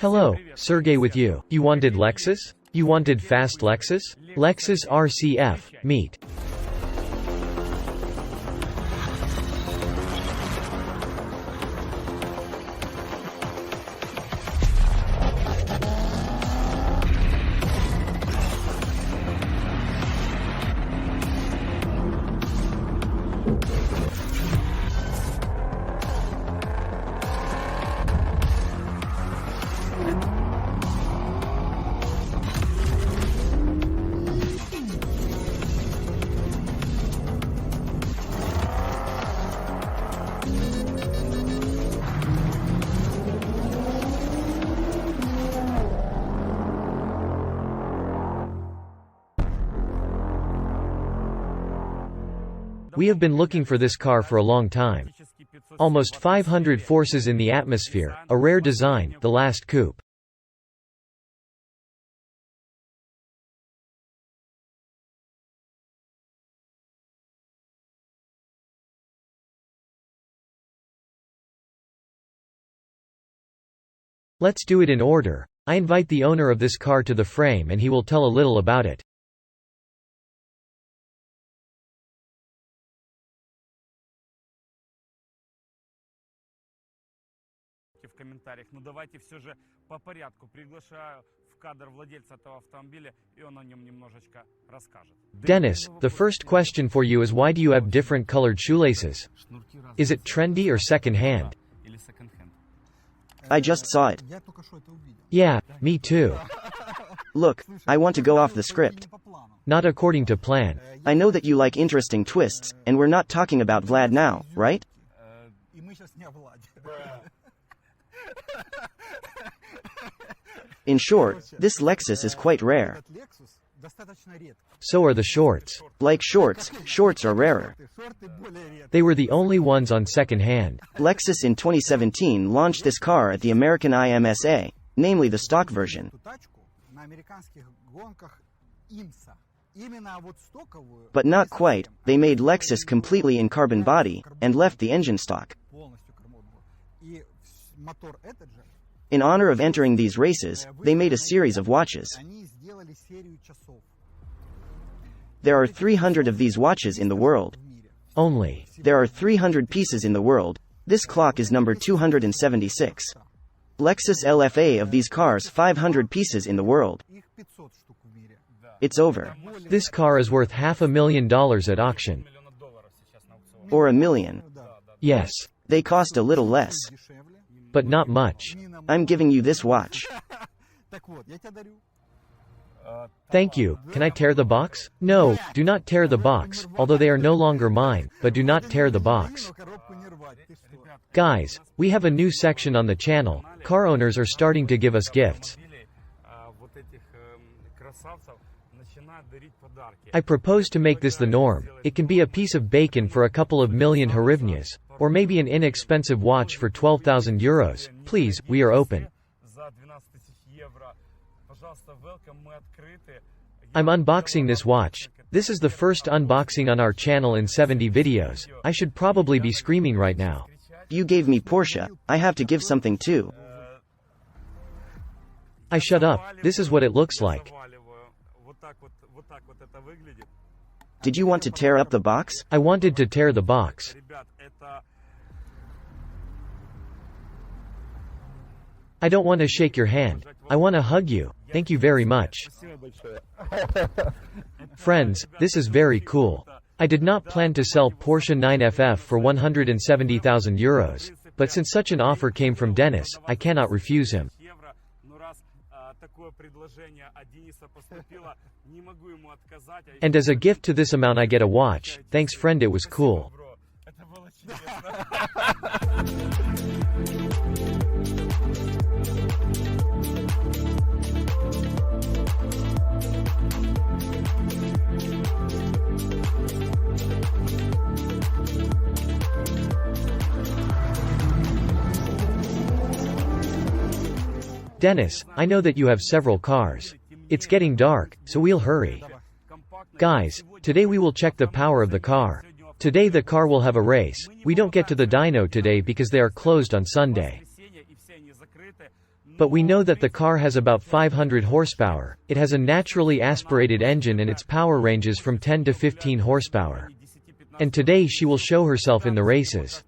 Hello, Sergey with you. You wanted Lexus? You wanted fast Lexus? Lexus RCF, meet. We have been looking for this car for a long time. Almost 500 forces in the atmosphere, a rare design, the last coupe. Let's do it in order. I invite the owner of this car to the frame and he will tell a little about it. В комментариях, но давайте все же по порядку. Приглашаю в кадр владельца этого автомобиля, и он о нем немножечко расскажет. Dennis, the first question for you is why do you have different colored shoelaces? Is it trendy or second-hand? I just saw it. Yeah, me too. Look, I want to go off the script. Not according to plan. I know that you like interesting twists, and we're not talking about Vlad now, right? In short, this Lexus is quite rare. So are the shorts. Like shorts, shorts are rarer. They were the only ones on second-hand. Lexus in 2017 launched this car at the American IMSA, namely the stock version. But not quite, they made Lexus completely in carbon body, and left the engine stock. In honor of entering these races, they made a series of watches. There are 300 of these watches in the world. Only. There are 300 pieces in the world. This clock is number 276. Lexus LFA of these cars 500 pieces in the world. It's over. This car is worth $500,000 at auction. Or $1 million. Yes. They cost a little less. But not much. I'm giving you this watch. Thank you. Can I tear the box? No, do not tear the box, although they are no longer mine, but do not tear the box. Guys, we have a new section on the channel. Car owners are starting to give us gifts. I propose to make this the norm. It can be a piece of bacon for a couple of million hryvnias, or maybe an inexpensive watch for 12,000 euros. Please, we are open. I'm unboxing this watch. This is the first unboxing on our channel in 70 videos. I should probably be screaming right now. You gave me Porsche, I have to give something too. I shut up. This is what it looks like. Did you want to tear up the box? I wanted to tear the box. I don't want to shake your hand. I want to hug you. Thank you very much. Friends, this is very cool. I did not plan to sell Porsche 9FF for 170,000 euros. But since such an offer came from Denis, I cannot refuse him. And as a gift to this amount I get a watch. Thanks friend, it was cool. Denis, I know that you have several cars. It's getting dark, so we'll hurry. Guys, today we will check the power of the car. Today the car will have a race. We don't get to the dyno today because they are closed on Sunday. But we know that the car has about 500 horsepower, it has a naturally aspirated engine and its power ranges from 10 to 15 horsepower. And today she will show herself in the races.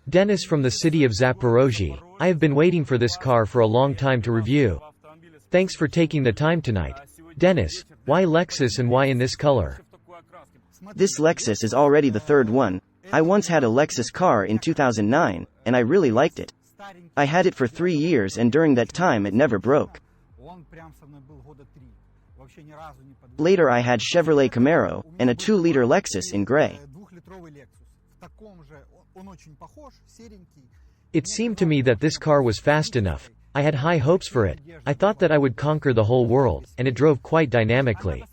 Denis from the city of Zaporozhye. I have been waiting for this car for a long time to review. Thanks for taking the time tonight. Denis, why Lexus and why in this color? This Lexus is already the third one. I once had a Lexus car in 2009, and I really liked it. I had it for 3 years and during that time it never broke. Later I had Chevrolet Camaro, and a 2-liter Lexus in gray. It seemed to me that this car was fast enough. I had high hopes for it. I thought that I would conquer the whole world, and it drove quite dynamically.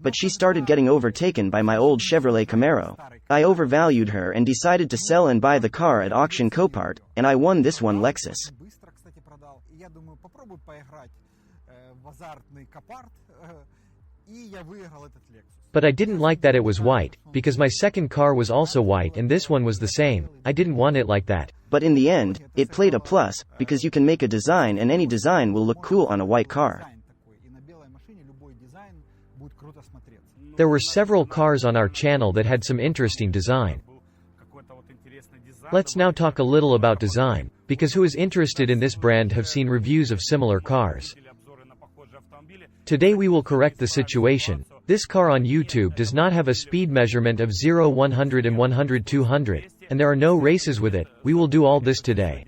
But she started getting overtaken by my old Chevrolet Camaro. I overvalued her and decided to sell and buy the car at auction Copart, and I won this one Lexus. But I didn't like that it was white, because my second car was also white and this one was the same. I didn't want it like that. But in the end, it played a plus, because you can make a design and any design will look cool on a white car. There were several cars on our channel that had some interesting design. Let's now talk a little about design, because who is interested in this brand have seen reviews of similar cars. Today we will correct the situation. This car on YouTube does not have a speed measurement of 0-100 and 100-200, and there are no races with it. We will do all this today.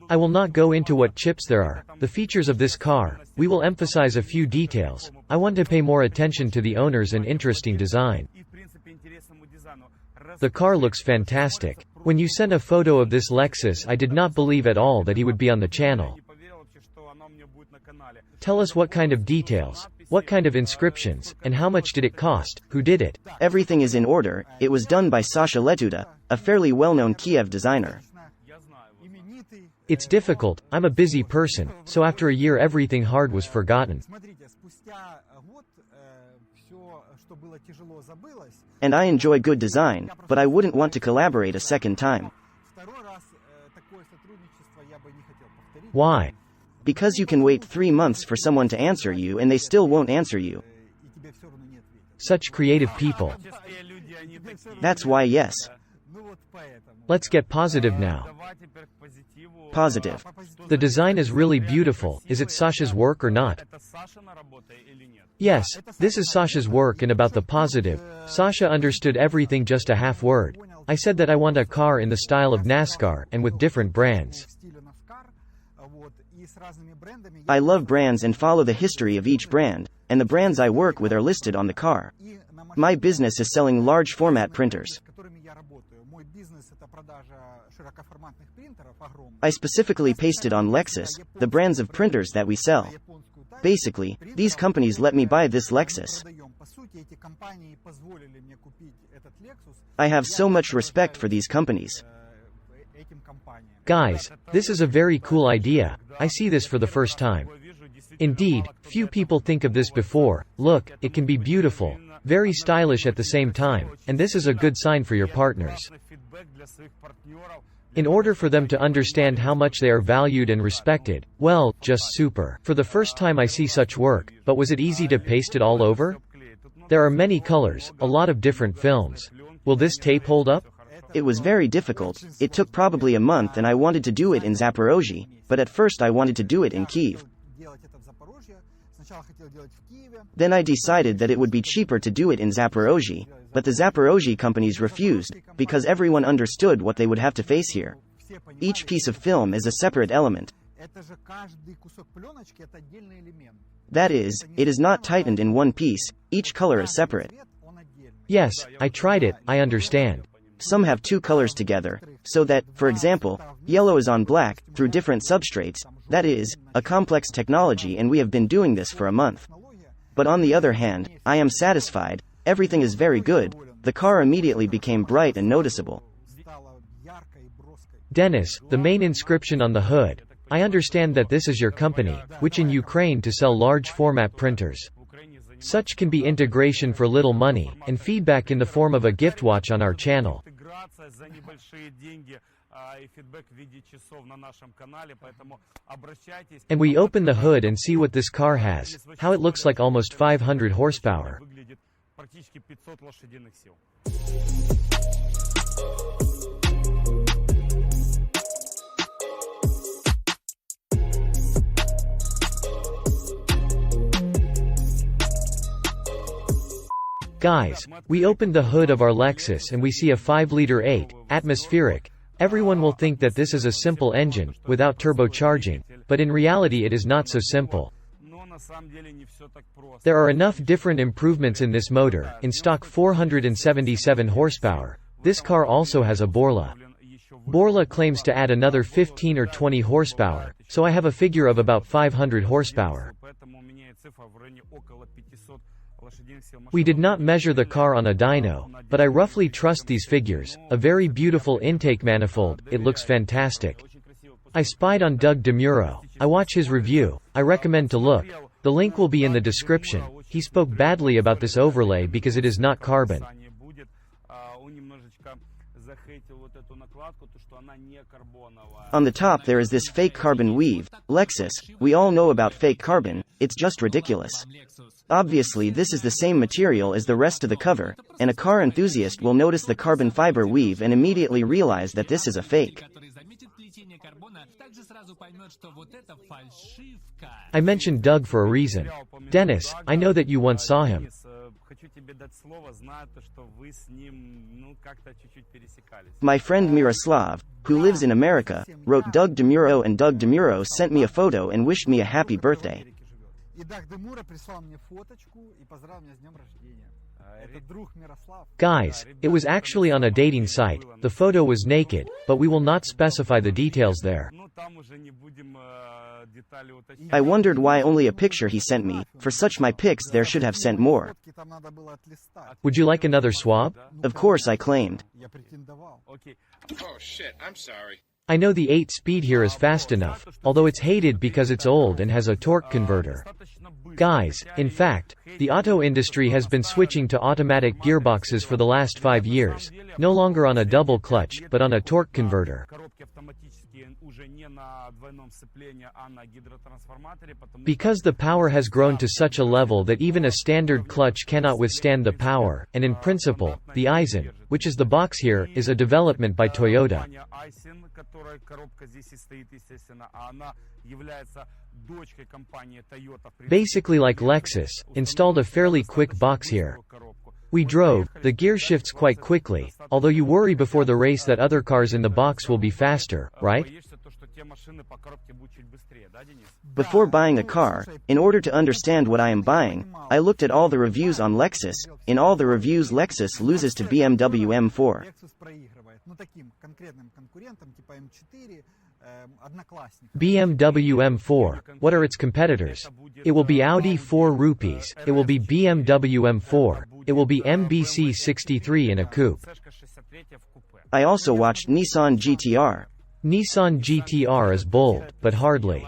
I will not go into what chips there are, the features of this car. We will emphasize a few details. I want to pay more attention to the owners and interesting design. The car looks fantastic. When you sent a photo of this Lexus, I did not believe at all that he would be on the channel. Tell us what kind of details, what kind of inscriptions, and how much did it cost, who did it? Everything is in order. It was done by Sasha Letuda, a fairly well-known Kiev designer. It's difficult, I'm a busy person, so after a year everything hard was forgotten. And I enjoy good design, but I wouldn't want to collaborate a second time. Why? Because you can wait 3 months for someone to answer you and they still won't answer you. Such creative people. That's why yes. Let's get positive now. Positive. The design is really beautiful. Is it Sasha's work or not? Yes, this is Sasha's work. And about the positive, Sasha understood everything just a half word. I said that I want a car in the style of NASCAR, and with different brands. I love brands and follow the history of each brand, and the brands I work with are listed on the car. My business is selling large format printers. I specifically pasted on Lexus the brands of printers that we sell. Basically, these companies let me buy this Lexus. I have so much respect for these companies. Guys, this is a very cool idea. I see this for the first time. Indeed, few people think of this before. Look, it can be beautiful, very stylish at the same time, and this is a good sign for your partners. In order for them to understand how much they are valued and respected, well, just super. For the first time I see such work, but was it easy to paste it all over? There are many colors, a lot of different films. Will this tape hold up? It was very difficult. It took probably a month and I wanted to do it in Zaporozhye, but at first I wanted to do it in Kyiv. Then I decided that it would be cheaper to do it in Zaporozhye, but the Zaporozhye companies refused, because everyone understood what they would have to face here. Each piece of film is a separate element. That is, it is not tightened in one piece, each color is separate. Yes, I tried it, I understand. Some have 2 colors together, so that, for example, yellow is on black, through different substrates. That is, a complex technology, and we have been doing this for a month. But on the other hand, I am satisfied, everything is very good, the car immediately became bright and noticeable. Denis, the main inscription on the hood. I understand that this is your company, which in Ukraine to sell large format printers. Such can be integration for little money, and feedback in the form of a gift watch on our channel. и фидбэк в виде часов на нашем канале, поэтому обращайтесь. And we open the hood and see what this car has, how it looks like almost 500 horsepower. Выглядит практически 500 лошадиных сил. Guys, we opened the hood of our Lexus and we see a 5-liter 8, atmospheric. Everyone will think that this is a simple engine, without turbocharging, but in reality it is not so simple. There are enough different improvements in this motor, in stock 477 horsepower. This car also has a Borla. Borla claims to add another 15 or 20 horsepower, so I have a figure of about 500 horsepower. We did not measure the car on a dyno, but I roughly trust these figures. A very beautiful intake manifold, it looks fantastic. I spied on Doug DeMuro. I watch his review. I recommend to look. The link will be in the description. He spoke badly about this overlay because it is not carbon. On the top there is this fake carbon weave. Lexus, we all know about fake carbon, it's just ridiculous. Obviously this is the same material as the rest of the cover, and a car enthusiast will notice the carbon fiber weave and immediately realize that this is a fake. I mentioned Doug for a reason. Dennis, I know that you once saw him. My friend Miroslav, who lives in America, wrote Doug DeMuro, and Doug DeMuro sent me a photo and wished me a happy birthday. Guys, it was actually on a dating site. The photo was naked, but we will not specify the details there. I wondered why only a picture he sent me. For such my pics there should have sent more. Would you like another swab? Of course I claimed. Oh shit, I'm sorry. I know the 8-speed here is fast enough, although it's hated because it's old and has a torque converter. Guys, in fact, the auto industry has been switching to automatic gearboxes for the last 5 years, no longer on a double clutch, but on a torque converter. Because the power has grown to such a level that even a standard clutch cannot withstand the power, and in principle, the Aisin, which is the box here, is a development by Toyota. Basically like Lexus, installed a fairly quick box here. We drove, the gear shifts quite quickly, although you worry before the race that other cars in the box will be faster, right? Before buying a car, in order to understand what I am buying, I looked at all the reviews on Lexus. In all the reviews Lexus loses to BMW M4. BMW M4, what are its competitors? It will be Audi 4 rupees, it will be BMW M4, it will be MBC 63 in a coupe. I also watched Nissan GTR. Nissan GTR is bold, but hardly.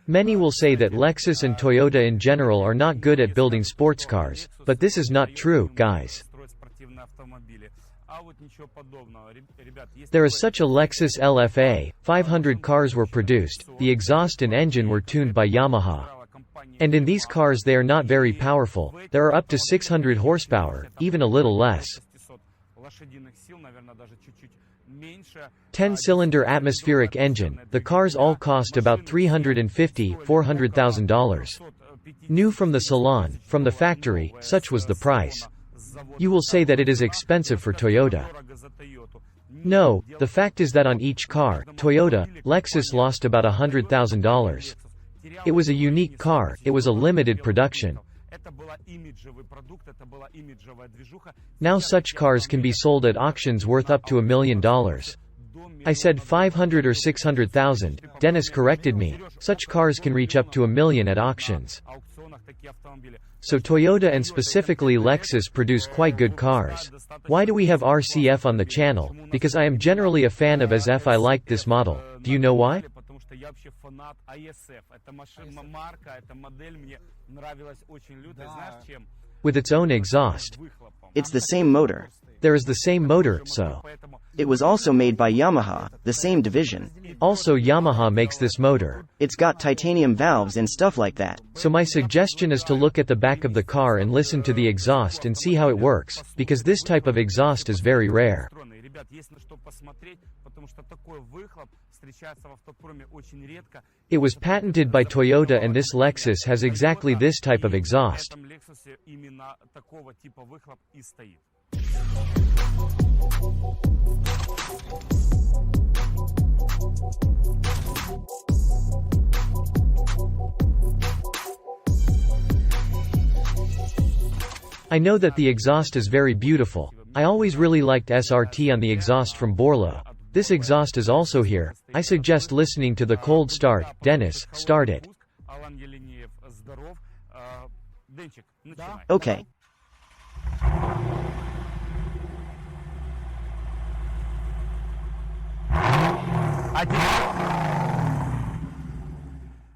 Many will say that Lexus and Toyota in general are not good at building sports cars, but this is not true, guys. There is such a Lexus LFA, 500 cars were produced, the exhaust and engine were tuned by Yamaha. And in these cars they are not very powerful, there are up to 600 horsepower, even a little less. 10-cylinder atmospheric engine, the cars all cost about $350,000–400,000. New from the salon, from the factory, such was the price. You will say that it is expensive for Toyota. No, the fact is that on each car, Toyota, Lexus lost about $100,000. It was a unique car, it was a limited production. Now such cars can be sold at auctions worth up to $1 million. I said 500 or 600,000, Dennis corrected me, such cars can reach up to $1 million at auctions. So Toyota and specifically Lexus produce quite good cars. Why do we have RCF on the channel? Because I am generally a fan of SF. I like this model. Do you know why? with its own exhaust. It's the same motor. There is the same motor, so. It was also made by Yamaha, the same division. Also Yamaha makes this motor. It's got titanium valves and stuff like that. So my suggestion is to look at the back of the car and listen to the exhaust and see how it works, because this type of exhaust is very rare. It was patented by Toyota and this Lexus has exactly this type of exhaust. I know that the exhaust is very beautiful. I always really liked SRT on the exhaust from Borlo. This exhaust is also here. I suggest listening to the cold start. Denis, start it. Okay.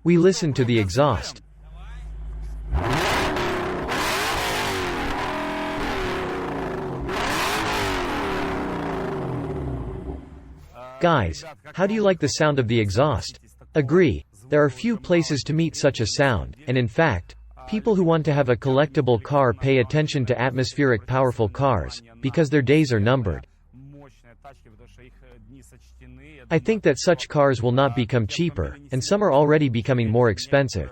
We listen to the exhaust. Guys, how do you like the sound of the exhaust? Agree. There are few places to meet such a sound, and in fact, people who want to have a collectible car pay attention to atmospheric powerful cars, because their days are numbered. I think that such cars will not become cheaper, and some are already becoming more expensive.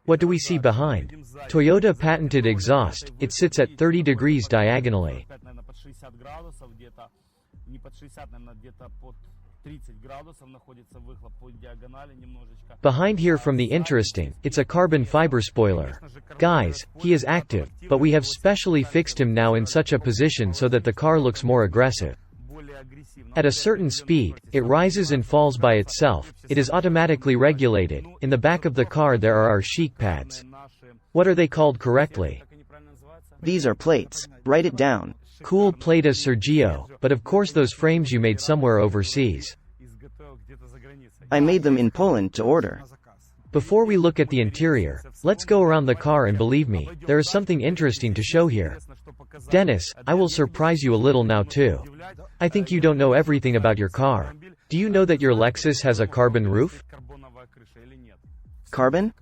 What do we see behind? Toyota patented exhaust. It sits at 30 degrees diagonally. Behind here from the interesting, it's a carbon fiber spoiler. Guys, he is active, but we have specially fixed him now in such a position so that the car looks more aggressive. At a certain speed, it rises and falls by itself. It is automatically regulated. In the back of the car there are our chic pads. What are they called correctly? These are plates. Write it down. Cool plate of Serdjio, but of course those frames you made somewhere overseas. I made them in Poland to order. Before we look at the interior, let's go around the car and believe me, there is something interesting to show here. Denis, I will surprise you a little now too. I think you don't know everything about your car. Do you know that your Lexus has a carbon roof? Carbon?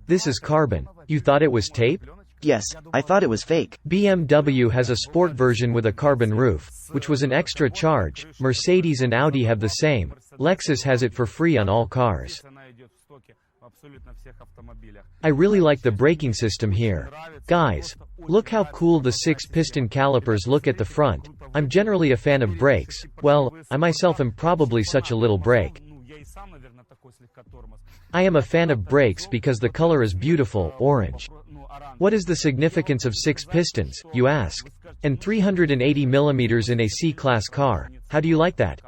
This is carbon. You thought it was tape? Yes, I thought it was fake. BMW has a sport version with a carbon roof, which was an extra charge. Mercedes and Audi have the same. Lexus has it for free on all cars. I really like the braking system here. Guys, look how cool the 6-piston calipers look at the front. I'm generally a fan of brakes. Well, I myself am probably such a little brake. I am a fan of brakes because the color is beautiful, orange. What is the significance of 6 pistons, you ask? And 380 mm in a C-class car. How do you like that?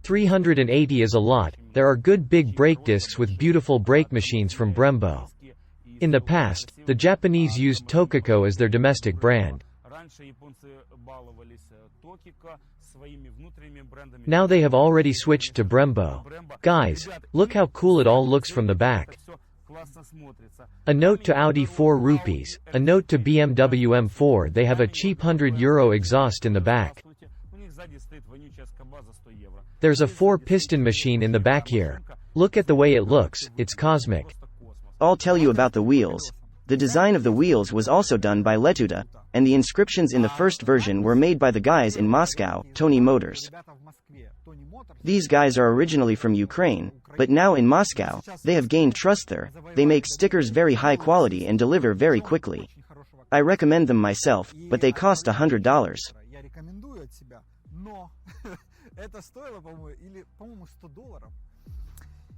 380 is a lot. There are good big brake discs with beautiful brake machines from Brembo. In the past, the Japanese used Tokiko as their domestic brand. Now they have already switched to Brembo. Guys, look how cool it all looks from the back. A note to Audi 4 rupees, a note to BMW M4, they have a cheap €100 exhaust in the back. There's a 4-piston machine in the back here. Look at the way it looks, it's cosmic. I'll tell you about the wheels. The design of the wheels was also done by Letuda, and the inscriptions in the first version were made by the guys in Moscow, Tony Motors. These guys are originally from Ukraine, but now in Moscow, they have gained trust there. They make stickers very high quality and deliver very quickly. I recommend them myself, but they cost $100.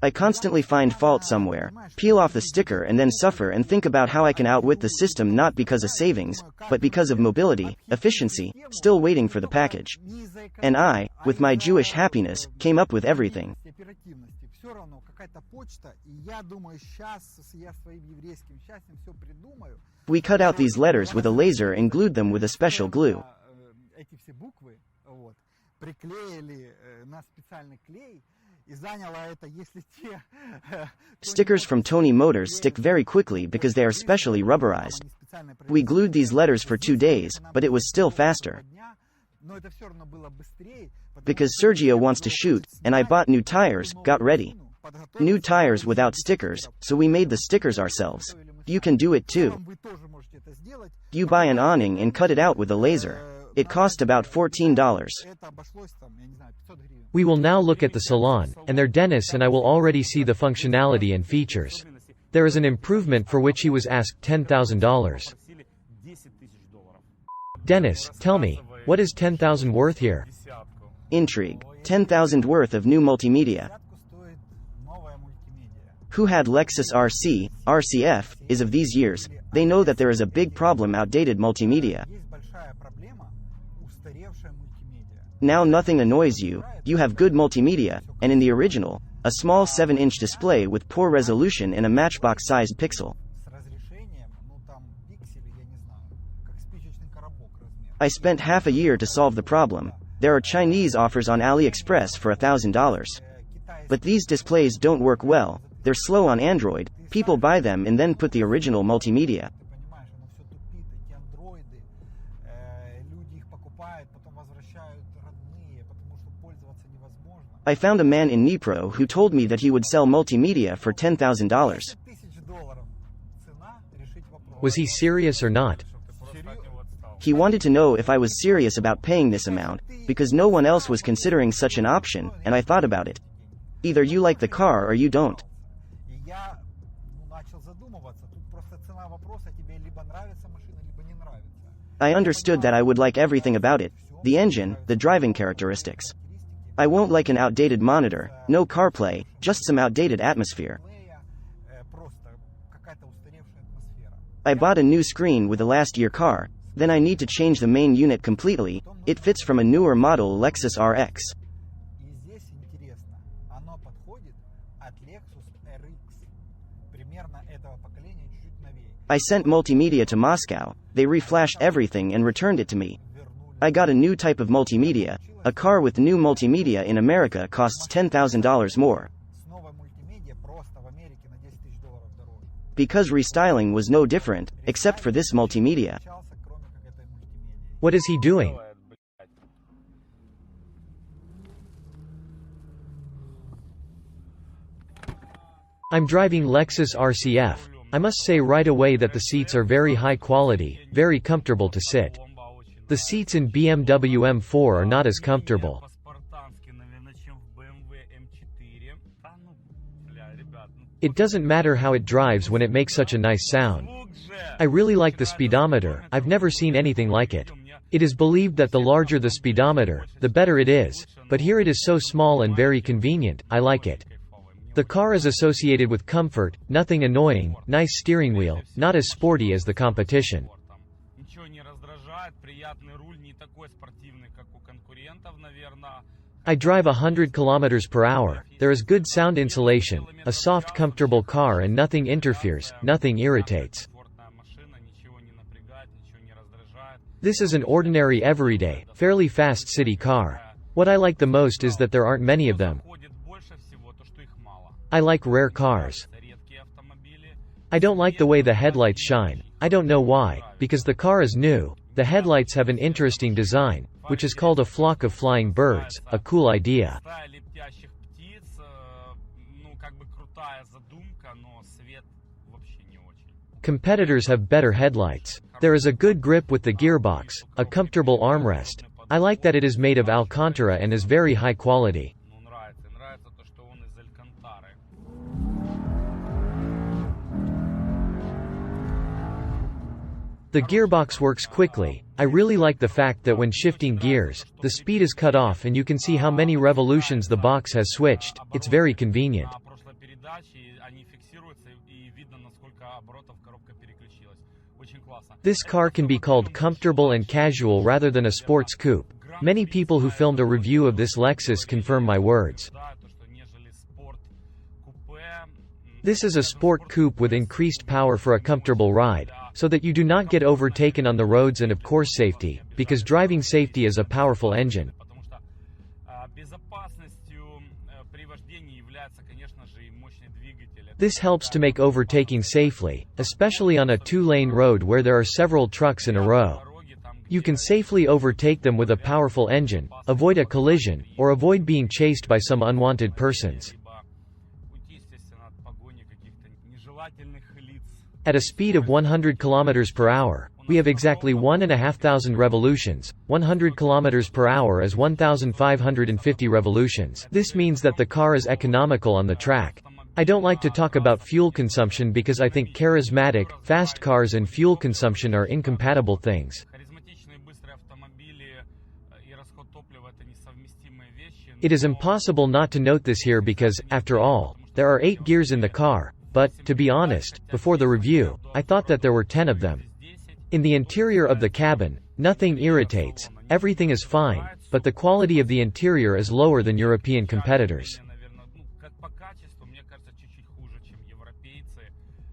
I constantly find fault somewhere, peel off the sticker and then suffer and think about how I can outwit the system, not because of savings, but because of mobility, efficiency, still waiting for the package. And I, with my Jewish happiness, came up with everything. We cut out these letters with a laser and glued them with a special glue. Stickers from Tony Motors stick very quickly because they are specially rubberized. We glued these letters for 2 days, but it was still faster. Because Serdjio wants to shoot, and I bought new tires, got ready. New tires without stickers, so we made the stickers ourselves. You can do it too. You buy an awning and cut it out with a laser. It cost about $14. We will now look at the salon, and there Denis and I will already see the functionality and features. There is an improvement for which he was asked $10,000. Denis, tell me, what is 10,000 worth here? Intrigue. 10,000 worth of new multimedia. Who had Lexus RC, RCF, is of these years, they know that there is a big problem: outdated multimedia. Now nothing annoys you, you have good multimedia, and in the original, a small 7-inch display with poor resolution and a matchbox-sized pixel. I spent half a year to solve the problem. There are Chinese offers on AliExpress for $1,000. But these displays don't work well, they're slow on Android, people buy them and then put the original multimedia. I found a man in Dnipro who told me that he would sell multimedia for $10,000. Was he serious or not? He wanted to know if I was serious about paying this amount, because no one else was considering such an option, and I thought about it. Either you like the car or you don't. I understood that I would like everything about it: the engine, the driving characteristics. I won't like an outdated monitor, no CarPlay, just some outdated atmosphere. I bought a new screen with a last-year car, then I need to change the main unit completely. It fits from a newer model Lexus RX. I sent multimedia to Moscow, they reflashed everything and returned it to me. I got a new type of multimedia. A car with new multimedia in America costs $10,000 more. Because restyling was no different, except for this multimedia. What is he doing? I'm driving Lexus RCF. I must say right away that the seats are very high quality, very comfortable to sit. The seats in BMW M4 are not as comfortable. It doesn't matter how it drives when it makes such a nice sound. I really like the speedometer, I've never seen anything like it. It is believed that the larger the speedometer, the better it is, but here it is so small and very convenient, I like it. The car is associated with comfort, nothing annoying, nice steering wheel, not as sporty as the competition. I drive 100 km per hour, there is good sound insulation, a soft comfortable car and nothing interferes, nothing irritates. This is an ordinary everyday, fairly fast city car. What I like the most is that there aren't many of them. I like rare cars. I don't like the way the headlights shine. I don't know why, because the car is new. The headlights have an interesting design, which is called a flock of flying birds, a cool idea. Competitors have better headlights. There is a good grip with the gearbox, a comfortable armrest. I like that it is made of Alcantara and is very high quality. The gearbox works quickly. I really like the fact that when shifting gears, the speed is cut off and you can see how many revolutions the box has switched. It's very convenient. This car can be called comfortable and casual rather than a sports coupe. Many people who filmed a review of this Lexus confirm my words. This is a sport coupe with increased power for a comfortable ride, so that you do not get overtaken on the roads, and of course safety, because driving safety is a powerful engine. This helps to make overtaking safely, especially on a two-lane road where there are several trucks in a row. You can safely overtake them with a powerful engine, avoid a collision, or avoid being chased by some unwanted persons. At a speed of 100 km per hour, we have exactly 1,500 revolutions. 100 km per hour is 1,550 revolutions. This means that the car is economical on the track. I don't like to talk about fuel consumption because I think charismatic, fast cars and fuel consumption are incompatible things. It is impossible not to note this here because, after all, there are 8 gears in the car, but, to be honest, before the review, I thought that there were 10 of them. In the interior of the cabin, nothing irritates, everything is fine, but the quality of the interior is lower than European competitors.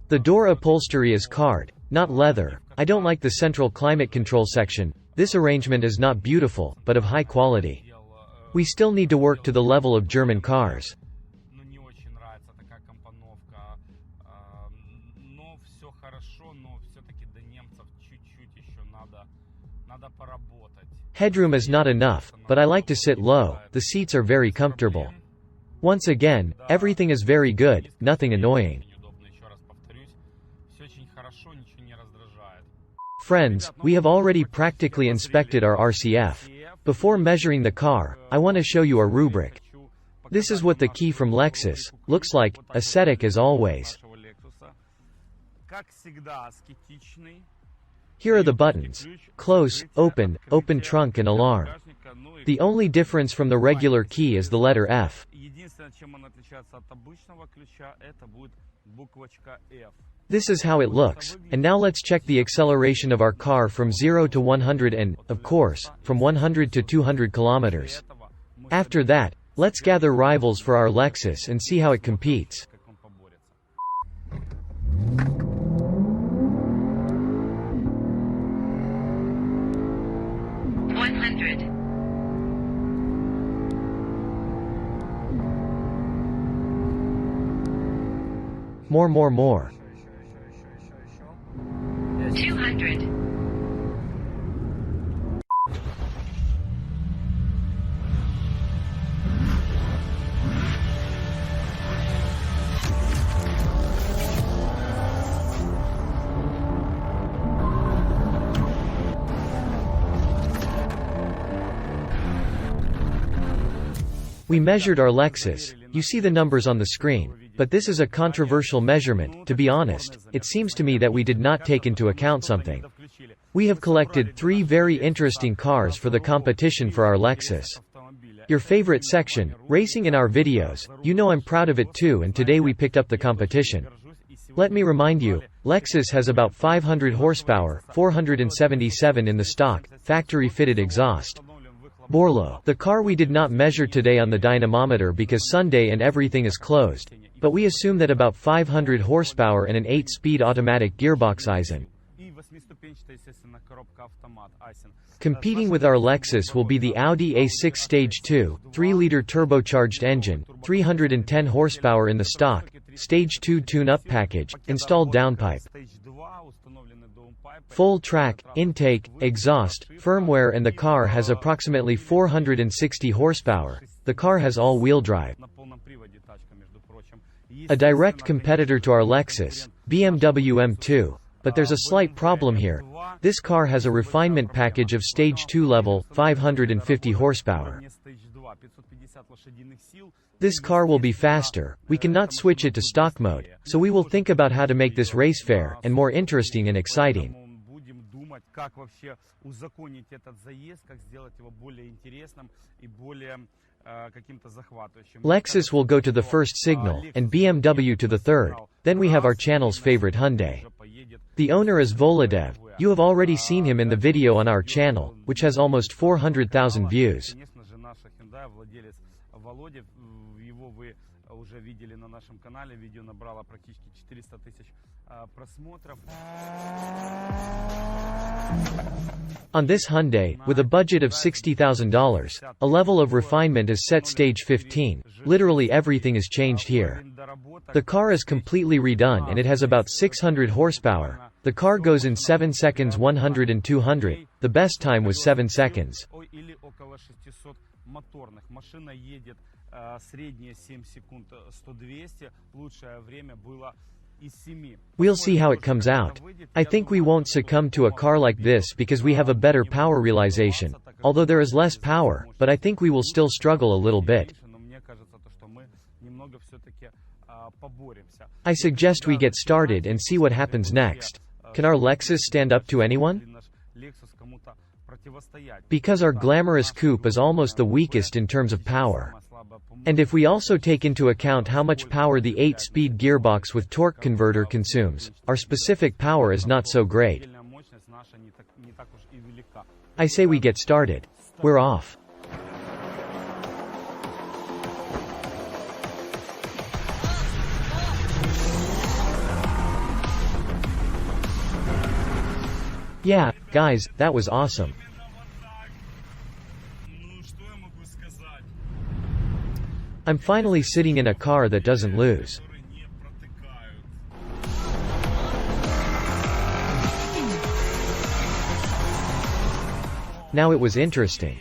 The door upholstery is card, not leather. I don't like the central climate control section. This arrangement is not beautiful, but of high quality. We still need to work to the level of German cars. Headroom is not enough, but I like to sit low. The seats are very comfortable. Once again, everything is very good, nothing annoying. Friends, we have already practically inspected our RCF. Before measuring the car, I want to show you our rubric. This is what the key from Lexus looks like, aesthetic as always. Here are the buttons: close, open, open trunk and alarm. The only difference from the regular key is the letter F. This is how it looks, and now let's check the acceleration of our car from 0 to 100 and, of course, from 100 to 200 kilometers. After that, let's gather rivals for our Lexus and see how it competes. More. 200. We measured our Lexus. You see the numbers on the screen. But this is a controversial measurement. To be honest, it seems to me that we did not take into account something. We have collected 3 very interesting cars for the competition for our Lexus. Your favorite section, racing in our videos, you know I'm proud of it too, and today we picked up the competition. Let me remind you, Lexus has about 500 horsepower, 477 in the stock, factory-fitted exhaust. Borlo. The car we did not measure today on the dynamometer because Sunday and everything is closed. But we assume that about 500 horsepower and an 8-speed automatic gearbox Eisen. Competing with our Lexus will be the Audi A6 Stage 2, 3-liter turbocharged engine, 310 horsepower in the stock, Stage 2 tune-up package, installed downpipe. Full track, intake, exhaust, firmware, and the car has approximately 460 horsepower. The car has all-wheel drive. A direct competitor to our Lexus, BMW M2. But there's a slight problem here. This car has a refinement package of Stage 2 level, 550 horsepower. This car will be faster. We cannot switch it to stock mode, so we will think about how to make this race fair, and more interesting and exciting. Lexus will go to the first signal, and BMW to the third. Then we have our channel's favorite Hyundai. The owner is Volodev. You have already seen him in the video on our channel, which has almost 400,000 views. Володе. Его вы уже видели на нашем канале. Видео набрало практически 400 тысяч просмотров. On this Hyundai, with a budget of $60,000, a level of refinement is set stage 15. Literally everything is changed here. The car is completely redone and it has about 600 horsepower. The car goes in 7 seconds 100 and 200. The best time was 7 seconds. Или около 600 моторных. Машина едет среднее 7 секунд 100-200. Лучшее время было из 7. We'll see how it comes out. I think we won't succumb to a car like this because we have a better power realization. Although there is less power, but I think we will still struggle a little bit. I suggest we get started and see what happens next. Can our Lexus stand up to anyone? Because our glamorous coupe is almost the weakest in terms of power. And if we also take into account how much power the 8-speed gearbox with torque converter consumes, our specific power is not so great. I say we get started. We're off. Yeah, guys, that was awesome. I'm finally sitting in a car that doesn't lose. Now it was interesting.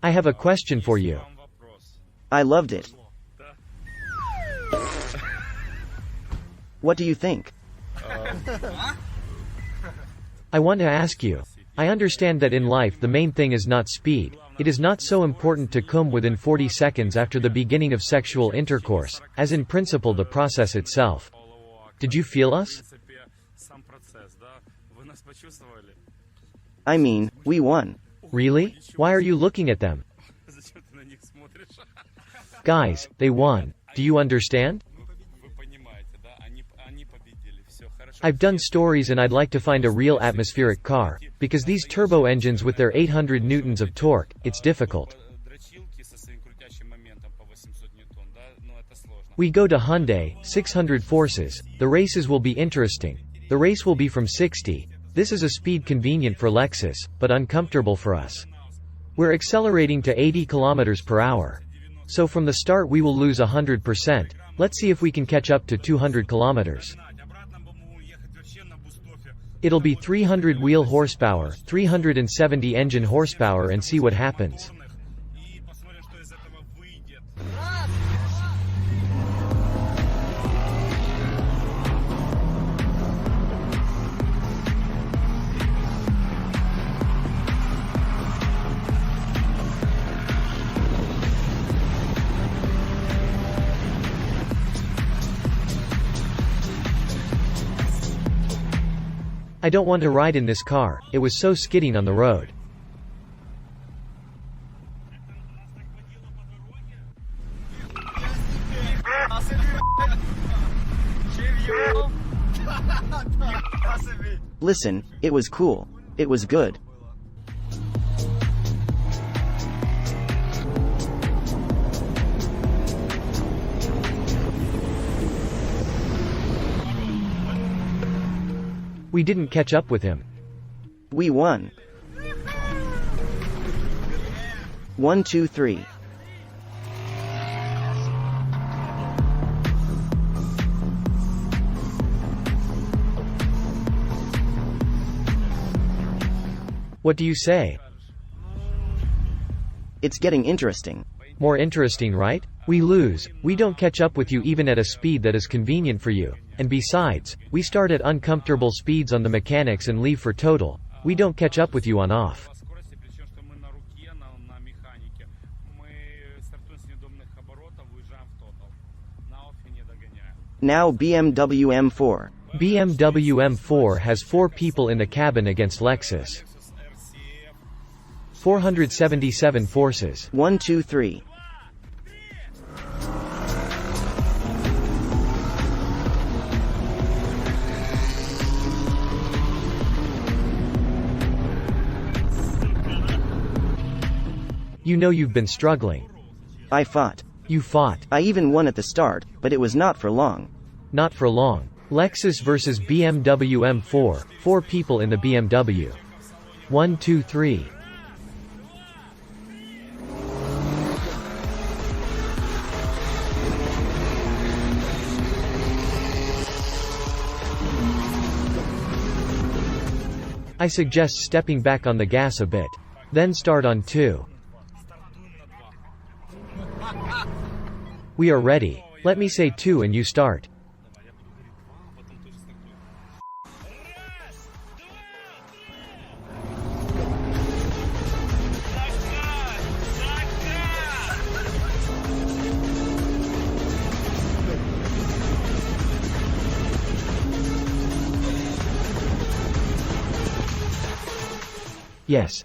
I have a question for you. I loved it. What do you think? I want to ask you. I understand that in life the main thing is not speed. It is not so important to come within 40 seconds after the beginning of sexual intercourse, as in principle the process itself. Did you feel us? I mean, we won. Really? Why are you looking at them? Guys, they won. Do you understand? I've done stories and I'd like to find a real atmospheric car, because these turbo engines with their 800 newtons of torque, it's difficult. We go to Hyundai, 600 forces, the races will be interesting. The race will be from 60. This is a speed convenient for Lexus, but uncomfortable for us. We're accelerating to 80 km per hour. So from the start we will lose 100%. Let's see if we can catch up to 200 kilometers. It'll be 300 wheel horsepower, 370 engine horsepower and see what happens. I don't want to ride in this car, it was so skidding on the road. Listen, it was cool. It was good. We didn't catch up with him. We won. 1, 2, 3. What do you say? It's getting interesting. More interesting, right? We lose. We don't catch up with you even at a speed that is convenient for you. And besides, we start at uncomfortable speeds on the mechanics and leave for total. We don't catch up with you on off. Now BMW M4. BMW M4 has 4 people in the cabin against Lexus. 477 forces. 1, 2, 3. You know you've been struggling. I fought. You fought. I even won at the start, but it was not for long. Not for long. Lexus versus BMW M4, 4 people in the BMW. 1, 2, 3. I suggest stepping back on the gas a bit. Then start on 2. We are ready. Let me say 2 and you start. Yes.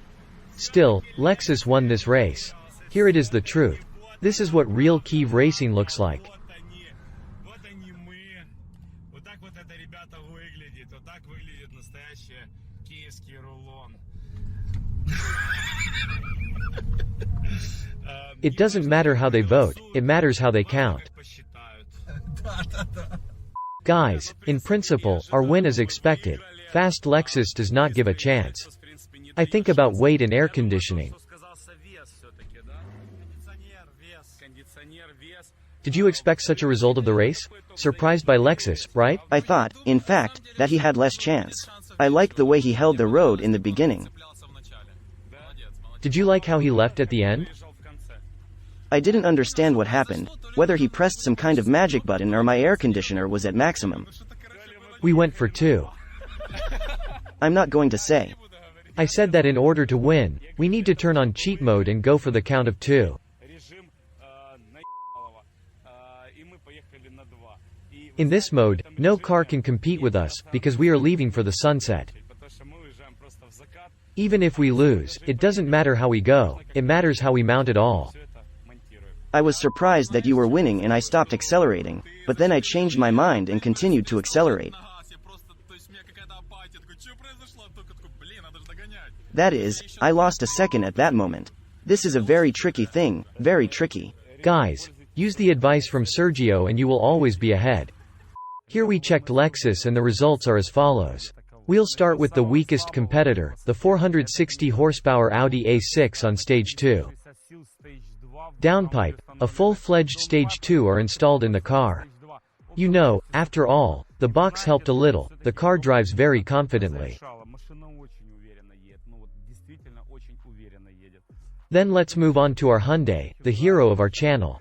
Still, Lexus won this race. Here it is the truth. This is what real Kyiv racing looks like. It doesn't matter how they vote, it matters how they count. Guys, in principle, our win is expected. Fast Lexus does not give a chance. I think about weight and air conditioning. Did you expect such a result of the race? Surprised by Lexus, right? I thought, in fact, that he had less chance. I liked the way he held the road in the beginning. Did you like how he left at the end? I didn't understand what happened, whether he pressed some kind of magic button or my air conditioner was at maximum. We went for 2. I'm not going to say. I said that in order to win, we need to turn on cheat mode and go for the count of 2. In this mode, no car can compete with us, because we are leaving for the sunset. Even if we lose, it doesn't matter how we go, it matters how we mount it all. I was surprised that you were winning and I stopped accelerating, but then I changed my mind and continued to accelerate. That is, I lost a second at that moment. This is a very tricky thing, very tricky. Guys, use the advice from Serdjio and you will always be ahead. Here we checked Lexus and the results are as follows. We'll start with the weakest competitor, the 460 horsepower Audi A6 on stage 2. Downpipe, a full-fledged stage 2 are installed in the car. You know, after all, the box helped a little, the car drives very confidently. Then let's move on to our Hyundai, the hero of our channel.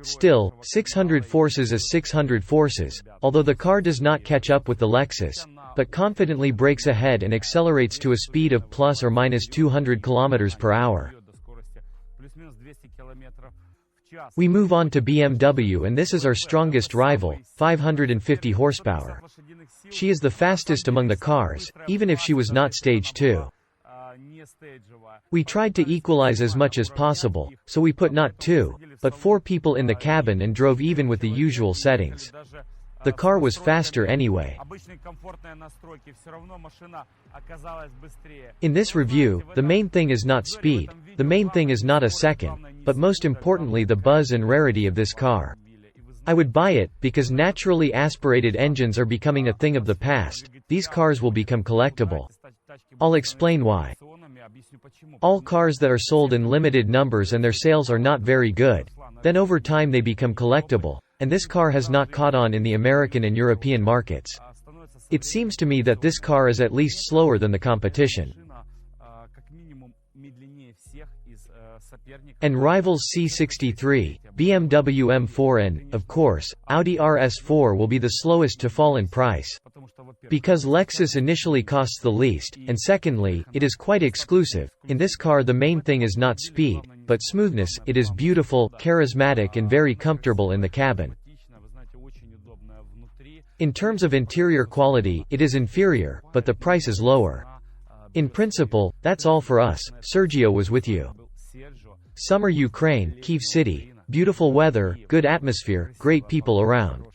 Still, 600 forces is 600 forces, although the car does not catch up with the Lexus, but confidently brakes ahead and accelerates to a speed of plus or minus 200 km per hour. We move on to BMW and this is our strongest rival, 550 horsepower. She is the fastest among the cars, even if she was not stage 2. We tried to equalize as much as possible, so we put not 2, but 4 people in the cabin and drove even with the usual settings. The car was faster anyway. In this review, the main thing is not speed, the main thing is not a second, but most importantly the buzz and rarity of this car. I would buy it, because naturally aspirated engines are becoming a thing of the past, these cars will become collectible. I'll explain why. All cars that are sold in limited numbers and their sales are not very good, then over time they become collectible, and this car has not caught on in the American and European markets. It seems to me that this car is at least slower than the competition. And rivals C63, BMW M4 and, of course, Audi RS4 will be the slowest to fall in price. Because Lexus initially costs the least, and secondly, it is quite exclusive. In this car the main thing is not speed, but smoothness. It is beautiful, charismatic and very comfortable in the cabin. In terms of interior quality, it is inferior, but the price is lower. In principle, that's all for us. Serdjio was with you. Summer Ukraine, Kyiv City. Beautiful weather, good atmosphere, great people around.